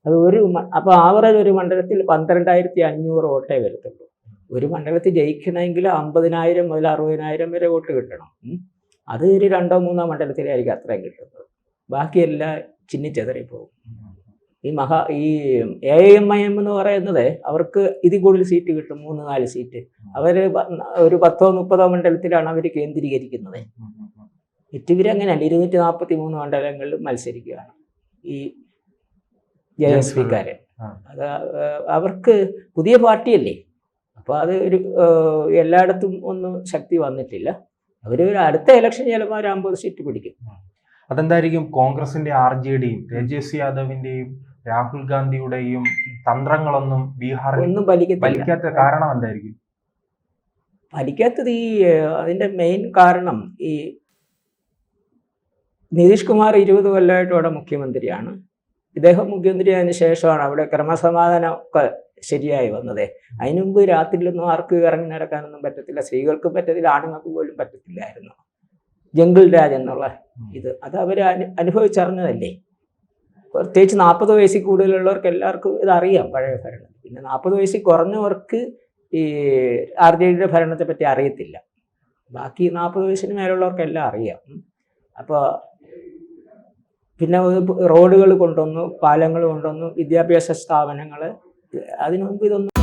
അത് അപ്പോൾ ആവറേജ് ഒരു മണ്ഡലത്തിൽ 12,500 വോട്ടേ വരത്തുള്ളൂ. ഒരു മണ്ഡലത്തിൽ ജയിക്കണമെങ്കിൽ 50,000 മുതൽ 60,000 വരെ വോട്ട് കിട്ടണം. അത് ഒരു 2-3 മണ്ഡലത്തിലായിരിക്കും അത്രയും കിട്ടുന്നത്. ബാക്കിയെല്ലാം ചിന്നിച്ചെതറിപ്പോകും. ഈ AIMIM എന്ന് പറയുന്നത് അവർക്ക് ഇതിൽ കൂടുതൽ സീറ്റ് കിട്ടും, 3-4 സീറ്റ്. അവർ ഒരു 10-30 മണ്ഡലത്തിലാണ് അവർ കേന്ദ്രീകരിക്കുന്നത്. ഇവരങ്ങനെയല്ല, 243 മണ്ഡലങ്ങളിൽ മത്സരിക്കുകയാണ് ഈ JSPക്കാര്. അത് അവർക്ക് പുതിയ പാർട്ടിയല്ലേ, അപ്പോൾ അത് എല്ലായിടത്തും ഒന്നും ശക്തി വന്നിട്ടില്ല. അവർ അടുത്ത ഇലക്ഷൻ ചിലപ്പോൾ 50 സീറ്റ് പിടിക്കും. അതെന്തായിരിക്കും? കോൺഗ്രസിന്റെ RJDയും തേജസ്വി യാദവിന്റെയും രാഹുൽ ഗാന്ധിയുടെയും തന്ത്രങ്ങളൊന്നും ബീഹാറിൽ ഒന്നും ഫലിക്കാത്ത കാരണം എന്തായിരിക്കും? ഫലിക്കാത്തത് അതിന്റെ മെയിൻ കാരണം ഈ നിതീഷ് കുമാർ 20 കൊല്ലമായിട്ട് അവിടെ മുഖ്യമന്ത്രിയാണ്. ഇദ്ദേഹം മുഖ്യമന്ത്രിയായതിനു ശേഷമാണ് അവിടെ ക്രമസമാധാനം ഒക്കെ ശരിയായി വന്നത്. അതിനു മുമ്പ് രാത്രിയിലൊന്നും ആർക്ക് ഇറങ്ങി നടക്കാനൊന്നും പറ്റത്തില്ല, സ്ത്രീകൾക്കും പറ്റത്തില്ല, ആണുങ്ങൾക്ക് പോലും പറ്റത്തില്ലായിരുന്നു. ജംഗിൾ രാജ് എന്നുള്ള അത് അവർ അനുഭവിച്ചറിഞ്ഞതല്ലേ. പ്രത്യേകിച്ച് 40 വയസ്സിൽ കൂടുതലുള്ളവർക്ക് എല്ലാവർക്കും ഇതറിയാം പഴയ ഭരണം. പിന്നെ 40 വയസ്സിൽ കുറഞ്ഞവർക്ക് ഈ RJDയുടെ ഭരണത്തെ പറ്റി അറിയത്തില്ല. ബാക്കി 40 വയസ്സിന് മേലുള്ളവർക്കെല്ലാം അറിയാം. അപ്പോൾ പിന്നെ റോഡുകൾ കൊണ്ടുവന്നു, പാലങ്ങൾ കൊണ്ടുവന്നു, വിദ്യാഭ്യാസ സ്ഥാപനങ്ങൾ. അതിനു മുമ്പ് ഇതൊന്നും